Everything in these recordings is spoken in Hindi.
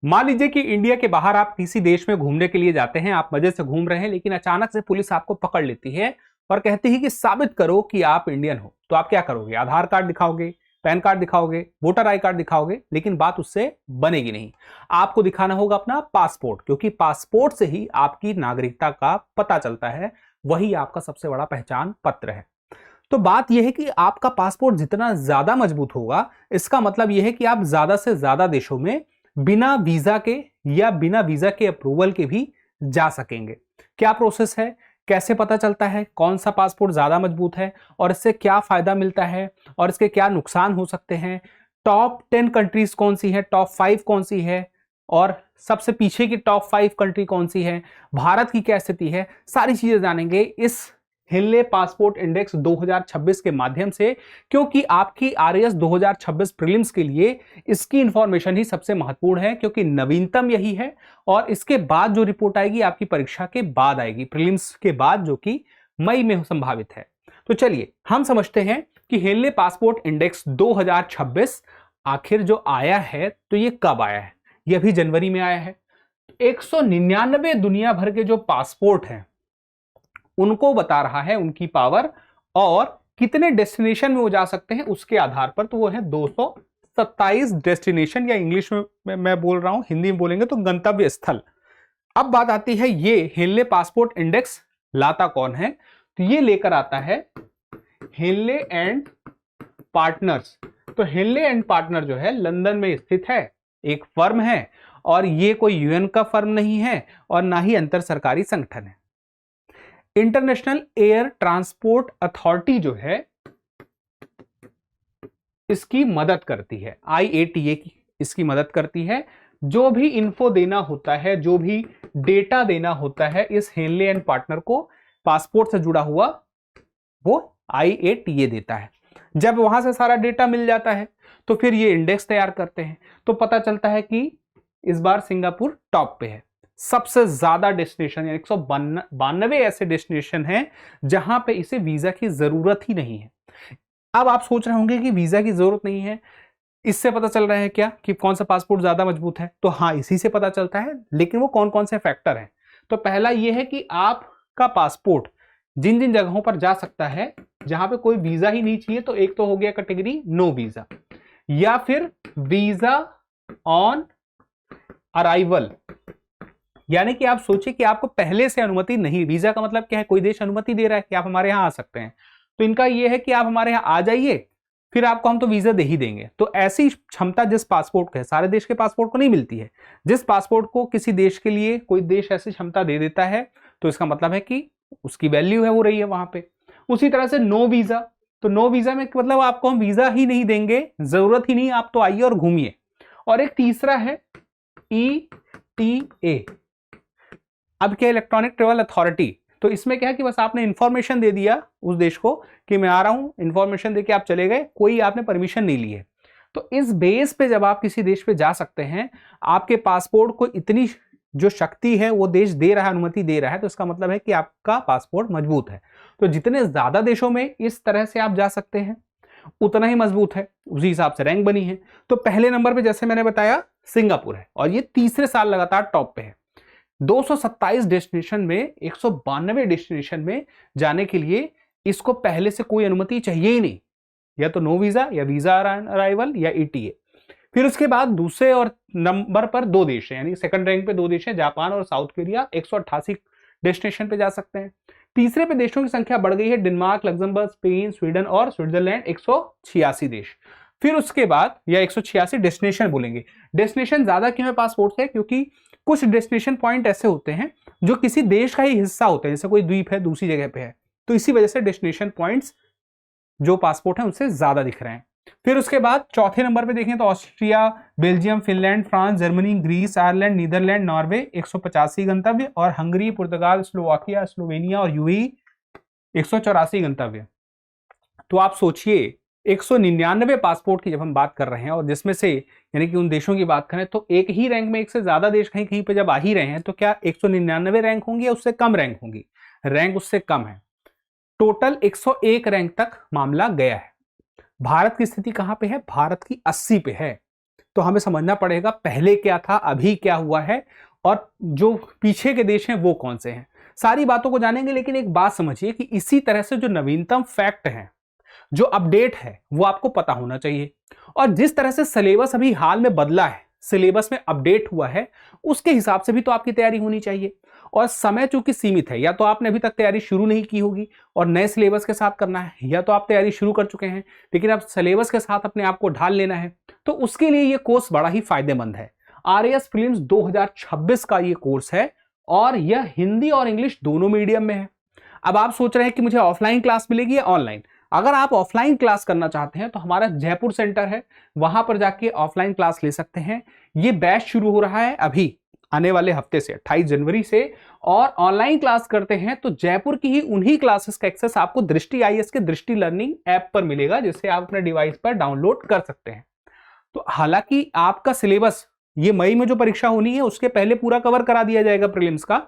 मान लीजिए कि इंडिया के बाहर आप किसी देश में घूमने के लिए जाते हैं, आप मजे से घूम रहे हैं, लेकिन अचानक से पुलिस आपको पकड़ लेती है और कहती है कि साबित करो कि आप इंडियन हो। तो आप क्या करोगे? आधार कार्ड दिखाओगे, पैन कार्ड दिखाओगे, वोटर आई कार्ड दिखाओगे, लेकिन बात उससे बनेगी नहीं। आपको दिखाना होगा अपना पासपोर्ट, क्योंकि पासपोर्ट से ही आपकी नागरिकता का पता चलता है, वही आपका सबसे बड़ा पहचान पत्र है। तो बात यह है कि आपका पासपोर्ट जितना ज्यादा मजबूत होगा, इसका मतलब यह है कि आप ज्यादा से ज्यादा देशों में बिना वीजा के या बिना वीजा के अप्रूवल के भी जा सकेंगे। क्या प्रोसेस है, कैसे पता चलता है कौन सा पासपोर्ट ज्यादा मजबूत है और इससे क्या फायदा मिलता है और इसके क्या नुकसान हो सकते हैं, टॉप 10 कंट्रीज कौन सी है, टॉप 5 कौन सी है और सबसे पीछे की टॉप 5 कंट्री कौन सी है, भारत की क्या स्थिति है, सारी चीजें जानेंगे इस हिनले पासपोर्ट इंडेक्स 2026 के माध्यम से। क्योंकि आपकी आरएएस 2026 प्रीलिम्स के लिए इसकी इंफॉर्मेशन ही सबसे महत्वपूर्ण है, क्योंकि नवीनतम यही है और इसके बाद जो रिपोर्ट आएगी आपकी परीक्षा के बाद आएगी, प्रीलिम्स के बाद, जो कि मई में संभावित है। तो चलिए हम समझते हैं कि हिनले पासपोर्ट इंडेक्स 2026 आखिर जो आया है तो ये कब आया है। ये अभी जनवरी में आया है। 199 दुनिया भर के जो पासपोर्ट हैं उनको बता रहा है उनकी पावर और कितने डेस्टिनेशन में वो जा सकते हैं उसके आधार पर। तो वो है 227 डेस्टिनेशन, या इंग्लिश में मैं बोल रहा हूं, हिंदी में बोलेंगे तो गंतव्य स्थल। अब बात आती है ये हिनले पासपोर्ट इंडेक्स लाता कौन है। तो ये लेकर आता है हिनले एंड पार्टनर्स। तो हिनले एंड पार्टनर जो है लंदन में स्थित है, एक फर्म है और ये कोई यूएन का फर्म नहीं है और ना ही अंतर सरकारी संगठन है। इंटरनेशनल एयर ट्रांसपोर्ट अथॉरिटी जो है इसकी मदद करती है, IATA की इसकी मदद करती है। जो भी इंफो देना होता है, जो भी डेटा देना होता है इस हिनले एंड पार्टनर को, पासपोर्ट से जुड़ा हुआ, वो IATA देता है। जब वहां से सारा डेटा मिल जाता है तो फिर ये इंडेक्स तैयार करते हैं। तो पता चलता है कि इस बार सिंगापुर टॉप पे है। सबसे ज्यादा डेस्टिनेशन, 192 ऐसे डेस्टिनेशन हैं जहां पे इसे वीजा की जरूरत ही नहीं है। अब आप सोच रहे होंगे कि वीजा की जरूरत नहीं है, इससे पता चल रहा है क्या कि कौन सा पासपोर्ट ज्यादा मजबूत है? तो हाँ, इसी से पता चलता है, लेकिन वो कौन कौन से फैक्टर हैं। तो पहला यह है कि आपका पासपोर्ट जिन जिन जगहों पर जा सकता है जहां पे कोई वीजा ही नहीं चाहिए, तो एक तो हो गया कैटेगरी नो वीजा, या फिर वीजा ऑन अराइवल, यानी कि आप सोचिए कि आपको पहले से अनुमति नहीं। वीजा का मतलब क्या है? कोई देश अनुमति दे रहा है कि आप हमारे यहां आ सकते हैं। तो इनका यह है कि आप हमारे यहां आ जाइए, फिर आपको हम तो वीजा दे ही देंगे। तो ऐसी क्षमता जिस पासपोर्ट को है, सारे देश के पासपोर्ट को नहीं मिलती है, जिस पासपोर्ट को किसी देश के लिए कोई देश ऐसी क्षमता दे देता है तो इसका मतलब है कि उसकी वैल्यू है, वो रही है वहां पे। उसी तरह से नो वीजा, तो नो वीजा में मतलब आपको हम वीजा ही नहीं देंगे, जरूरत ही नहीं, आप तो आइए और घूमिए। और एक तीसरा है ETA। अब क्या, इलेक्ट्रॉनिक ट्रेवल अथॉरिटी। तो इसमें क्या है कि बस आपने इंफॉर्मेशन दे दिया उस देश को कि मैं आ रहा हूं, इंफॉर्मेशन देके आप चले गए, कोई आपने परमिशन नहीं ली है। तो इस बेस पे जब आप किसी देश पे जा सकते हैं, आपके पासपोर्ट को इतनी जो शक्ति है वो देश दे रहा है, अनुमति दे रहा है, तो इसका मतलब है कि आपका पासपोर्ट मजबूत है। तो जितने ज्यादा देशों में इस तरह से आप जा सकते हैं उतना ही मजबूत है, उसी हिसाब से रैंक बनी है। तो पहले नंबर पे जैसे मैंने बताया सिंगापुर है और ये तीसरे साल लगातार टॉप पे है। 227 डेस्टिनेशन में 192 डेस्टिनेशन में जाने के लिए इसको पहले से कोई अनुमति चाहिए ही नहीं, या तो नो वीजा या वीजा अराइवल या ETA। फिर उसके बाद दूसरे और नंबर पर दो देश हैं, यानी सेकंड रैंक पे दो देश हैं, जापान और साउथ कोरिया, 188 डेस्टिनेशन पे जा सकते हैं। तीसरे पे देशों की संख्या बढ़ गई है, डेनमार्क, लग्जमबर्ग, स्पेन, स्वीडन और स्विट्जरलैंड, 186 देश। फिर उसके बाद, या 186 डेस्टिनेशन बोलेंगे। डेस्टिनेशन ज्यादा क्यों है पासपोर्ट से? क्योंकि कुछ डेस्टिनेशन पॉइंट ऐसे होते हैं जो किसी देश का ही हिस्सा होते हैं, जैसे कोई द्वीप है दूसरी जगह पे है, तो इसी वजह से डेस्टिनेशन पॉइंट्स जो पासपोर्ट है उनसे ज्यादा दिख रहे हैं। फिर उसके बाद चौथे नंबर पे देखें तो Austria, Belgium, Finland, France, Germany, Greece, Ireland, Netherland, Norway, 185 गंतव्य, और हंगरी, पुर्तगाल, स्लोवाकिया, स्लोवेनिया और यूएई, 184 गंतव्य। तो आप सोचिए 199 पासपोर्ट की जब हम बात कर रहे हैं और जिसमें से यानी कि उन देशों की बात करें तो एक ही रैंक में एक से ज्यादा देश कहीं कहीं पे जब आ ही रहे हैं, तो क्या 199 रैंक होंगी या उससे कम रैंक होंगी? रैंक उससे कम है। टोटल 101 रैंक तक मामला गया है। भारत की स्थिति कहां पे है? भारत की 80 पे है। तो तो हमें समझना पड़ेगा पहले क्या था, अभी क्या हुआ है, और जो पीछे के देश हैं वो कौन से हैं। सारी बातों को जानेंगे, लेकिन एक बात समझिए कि इसी तरह से जो नवीनतम फैक्ट हैं, जो अपडेट है, वो आपको पता होना चाहिए। और जिस तरह से सिलेबस अभी हाल में बदला है, सिलेबस में अपडेट हुआ है, उसके हिसाब से भी तो आपकी तैयारी होनी चाहिए। और समय चूंकि सीमित है, या तो आपने अभी तक तैयारी शुरू नहीं की होगी और नए सिलेबस के साथ करना है, या तो आप तैयारी शुरू कर चुके हैं लेकिन अब सिलेबस के साथ अपने आप को ढाल लेना है, तो उसके लिए ये कोर्स बड़ा ही फायदेमंद है। आरएएस प्रीलिम्स 2026 का ये कोर्स है और यह हिंदी और इंग्लिश दोनों मीडियम में है। अब आप सोच रहे हैं कि मुझे ऑफलाइन क्लास मिलेगी या ऑनलाइन। अगर आप ऑफलाइन क्लास करना चाहते हैं तो हमारा जयपुर सेंटर है, वहां पर जाके ऑफलाइन क्लास ले सकते हैं। ये बैच शुरू हो रहा है अभी आने वाले हफ्ते से, 28 जनवरी से। और ऑनलाइन क्लास करते हैं तो जयपुर की ही उन्हीं क्लासेस का एक्सेस आपको दृष्टि आईएएस के दृष्टि लर्निंग ऐप पर मिलेगा, जिसे आप अपने डिवाइस पर डाउनलोड कर सकते हैं। तो हालांकि आपका सिलेबस ये मई में जो परीक्षा होनी है उसके पहले पूरा कवर करा दिया जाएगा प्रीलिम्स का,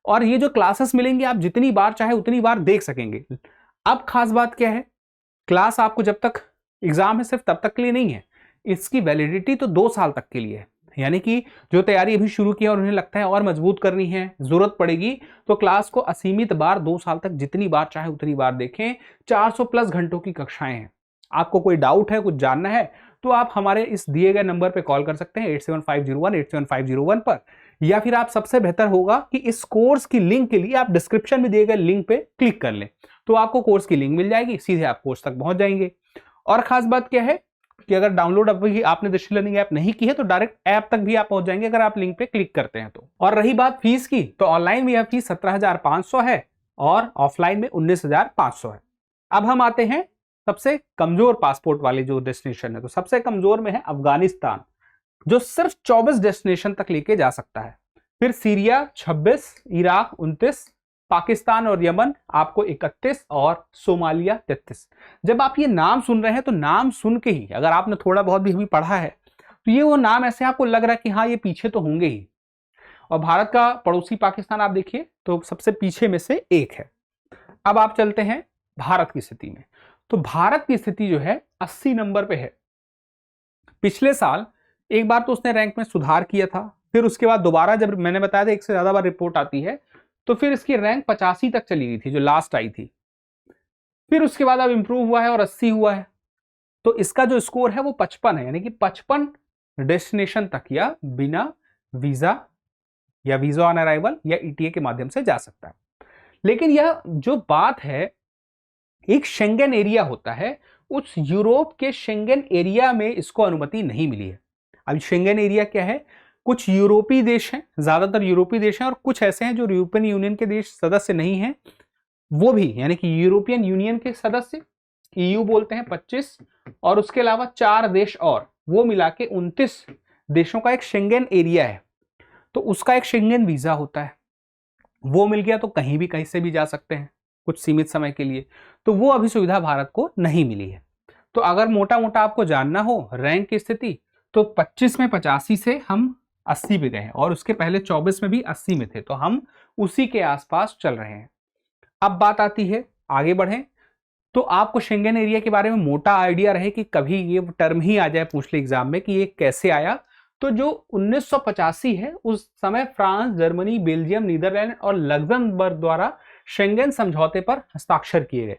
और ये जो क्लासेस मिलेंगी आप जितनी बार चाहे उतनी बार देख सकेंगे। अब खास बात क्या है, क्लास आपको जब तक एग्जाम है सिर्फ तब तक के लिए नहीं है, इसकी वैलिडिटी तो 2 साल तक के लिए है। यानी कि जो तैयारी अभी शुरू की है और उन्हें लगता है और मजबूत करनी है, जरूरत पड़ेगी, तो क्लास को असीमित बार 2 साल तक जितनी बार चाहे उतनी बार देखें। 400 प्लस घंटों की कक्षाएं हैं। आपको कोई डाउट है, कुछ जानना है, तो आप हमारे इस दिए गए नंबर पर कॉल कर सकते हैं 8750187501 पर, या फिर आप सबसे बेहतर होगा कि इस कोर्स की लिंक के लिए आप डिस्क्रिप्शन में दिए गए लिंक पे क्लिक कर लें, तो आपको कोर्स की लिंक मिल जाएगी, सीधे आप कोर्स तक पहुंच जाएंगे। और खास बात क्या है कि अगर डाउनलोड अभी आपने दृष्टि लर्निंग ऐप नहीं की है तो डायरेक्ट ऐप तक भी आप पहुंच जाएंगे अगर आप लिंक पे क्लिक करते हैं तो। और रही बात फीस की, तो ऑनलाइन में यह फीस 17,500 है और ऑफलाइन में 19,500 है। अब हम आते हैं सबसे कमजोर पासपोर्ट वाले जो डेस्टिनेशन है, तो सबसे कमजोर में है अफगानिस्तान, जो सिर्फ 24 डेस्टिनेशन तक लेके जा सकता है। फिर सीरिया 26, इराक 29, पाकिस्तान और यमन आपको 31 और सोमालिया 33। जब आप ये नाम सुन रहे हैं तो नाम सुन के ही, अगर आपने थोड़ा बहुत भी अभी पढ़ा है, तो ये वो नाम ऐसे आपको लग रहा है कि हाँ ये पीछे तो होंगे ही। और भारत का पड़ोसी पाकिस्तान आप देखिए तो सबसे पीछे में से एक है। अब आप चलते हैं भारत की स्थिति में, तो भारत की स्थिति जो है 80 नंबर पे है। पिछले साल एक बार तो उसने रैंक में सुधार किया था, फिर उसके बाद दोबारा जब मैंने बताया था एक से ज्यादा बार रिपोर्ट आती है, तो फिर इसकी रैंक 85 तक चली गई थी जो लास्ट आई थी। फिर उसके बाद अब इंप्रूव हुआ है और 80 हुआ है। तो इसका जो स्कोर है वो 55 है, यानी कि 55 डेस्टिनेशन तक या बिना वीजा या वीजा ऑन अराइवल या ईटीए के माध्यम से जा सकता है। लेकिन यह जो बात है, एक शेंगन एरिया होता है, उस यूरोप के शेंगन एरिया में इसको अनुमति नहीं मिली है। अब शेंगन एरिया क्या है, कुछ यूरोपीय देश हैं, ज्यादातर यूरोपीय देश हैं, और कुछ ऐसे हैं जो यूरोपियन यूनियन के देश सदस्य नहीं हैं, वो भी, यानी कि यूरोपियन यूनियन के सदस्य ईयू बोलते हैं 25, और उसके अलावा 4 देश और, वो मिला के 29 देशों का एक शेंगन एरिया है। तो उसका एक शेंगन वीजा होता है, वो मिल गया तो कहीं भी कहीं से भी जा सकते हैं कुछ सीमित समय के लिए। तो वो अभी सुविधा भारत को नहीं मिली है। तो अगर मोटा मोटा आपको जानना हो रैंक की स्थिति, तो 25 में 85 से हम 80 पे गए, और उसके पहले 24 में भी 80 में थे, तो हम उसी के आसपास चल रहे हैं। अब बात आती है, आगे बढ़ें, तो आपको शेंगन एरिया के बारे में मोटा आइडिया रहे कि कभी ये टर्म ही आ जाए पूछ ले एग्जाम में कि ये कैसे आया। तो जो 1985 है, उस समय फ्रांस, जर्मनी, बेल्जियम, नीदरलैंड और लग्जमबर्ग द्वारा शेंगन समझौते पर हस्ताक्षर किए गए।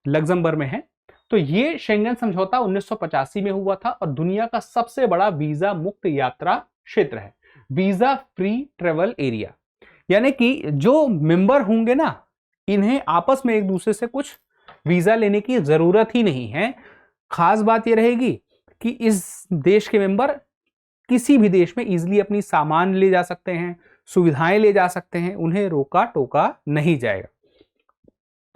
लग्जमबर्ग में है, तो ये शेंगन समझौता 1985 में हुआ था और दुनिया का सबसे बड़ा वीजा मुक्त यात्रा क्षेत्र है, वीजा फ्री ट्रेवल एरिया। यानी कि जो मेंबर होंगे ना, इन्हें आपस में एक दूसरे से कुछ वीजा लेने की जरूरत ही नहीं है। खास बात यह रहेगी कि इस देश के मेंबर किसी भी देश में इजीली अपनी सामान ले जा सकते हैं, सुविधाएं ले जा सकते हैं, उन्हें रोका टोका नहीं जाएगा।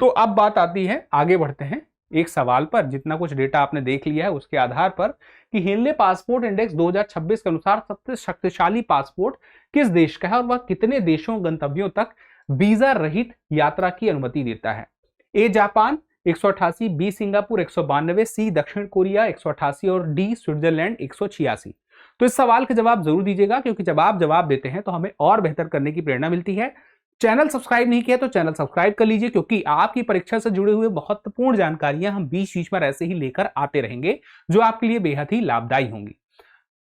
तो अब बात आती है, आगे बढ़ते हैं एक सवाल पर। जितना कुछ डेटा आपने देख लिया है उसके आधार पर कि हेनले पासपोर्ट इंडेक्स 2026 के अनुसार सबसे शक्तिशाली पासपोर्ट किस देश का है और वह कितने देशों गंतव्यों तक वीजा रहित यात्रा की अनुमति देता है। ए जापान 188, बी सिंगापुर 192, सी दक्षिण कोरिया 188 और डी स्विट्जरलैंड 186। तो इस सवाल के जवाब जरूर दीजिएगा, क्योंकि जब आप जवाब देते हैं तो हमें और बेहतर करने की प्रेरणा मिलती है। चैनल सब्सक्राइब नहीं किया तो चैनल सब्सक्राइब कर लीजिए, क्योंकि आपकी परीक्षा से जुड़े हुए महत्वपूर्ण जानकारियां हम बीच बीच में ऐसे ही लेकर आते रहेंगे, जो आपके लिए बेहद ही लाभदायी होंगी।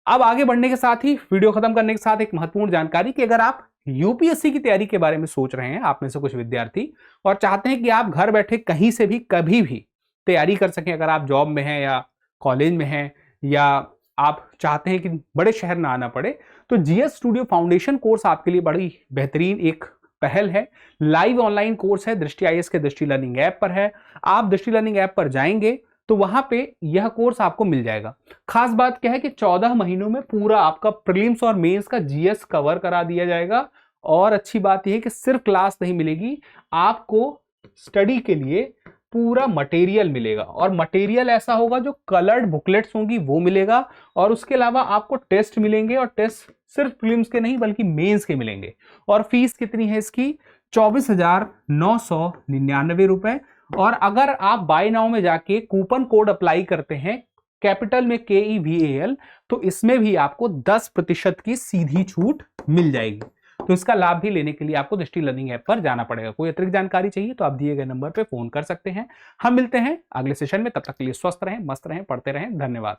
अब आगे बढ़ने के साथ ही, वीडियो खत्म करने के साथ, एक महत्वपूर्ण जानकारी कि अगर आप यूपीएससी की तैयारी के बारे में सोच रहे हैं, आप में से कुछ विद्यार्थी, और चाहते हैं कि आप घर बैठे कहीं से भी कभी भी तैयारी कर सकें, अगर आप जॉब में हैं या कॉलेज में हैं, या आप चाहते हैं कि बड़े शहर ना आना पड़े, तो जीएस स्टूडियो फाउंडेशन कोर्स आपके लिए बड़ी बेहतरीन एक पहल है। लाइव ऑनलाइन कोर्स है, दृष्टि आईएएस के दृष्टि लर्निंग ऐप पर है। आप दृष्टि लर्निंग ऐप पर जाएंगे तो वहां पे यह कोर्स आपको मिल जाएगा। खास बात क्या है कि 14 महीनों में पूरा आपका प्रीलिम्स और मेंस का जीएस कवर करा दिया जाएगा। और अच्छी बात यह है कि सिर्फ क्लास नहीं मिलेगी, आपको स्टडी के लिए पूरा मटेरियल मिलेगा, और मटेरियल ऐसा होगा जो कलर्ड बुकलेट्स होंगी वो मिलेगा, और उसके अलावा आपको टेस्ट मिलेंगे, और टेस्ट सिर्फ प्रीलिम्स के नहीं बल्कि मेंस के मिलेंगे। और फीस कितनी है इसकी? 24,999 रुपए। और अगर आप बाय नाउ में जाके कूपन कोड अप्लाई करते हैं कैपिटल में KEVAL, तो इसमें भी आपको 10% की सीधी छूट मिल जाएगी। तो इसका लाभ भी लेने के लिए आपको दृष्टि लर्निंग ऐप पर जाना पड़ेगा। कोई अतिरिक्त जानकारी चाहिए तो आप दिए गए नंबर पे फोन कर सकते हैं। हम मिलते हैं अगले सेशन में, तब तक के लिए स्वस्थ रहें, मस्त रहें, पढ़ते रहें। धन्यवाद।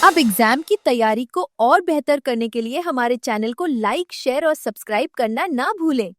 अब एग्जाम की तैयारी को और बेहतर करने के लिए हमारे चैनल को लाइक, शेयर और सब्सक्राइब करना ना भूलें।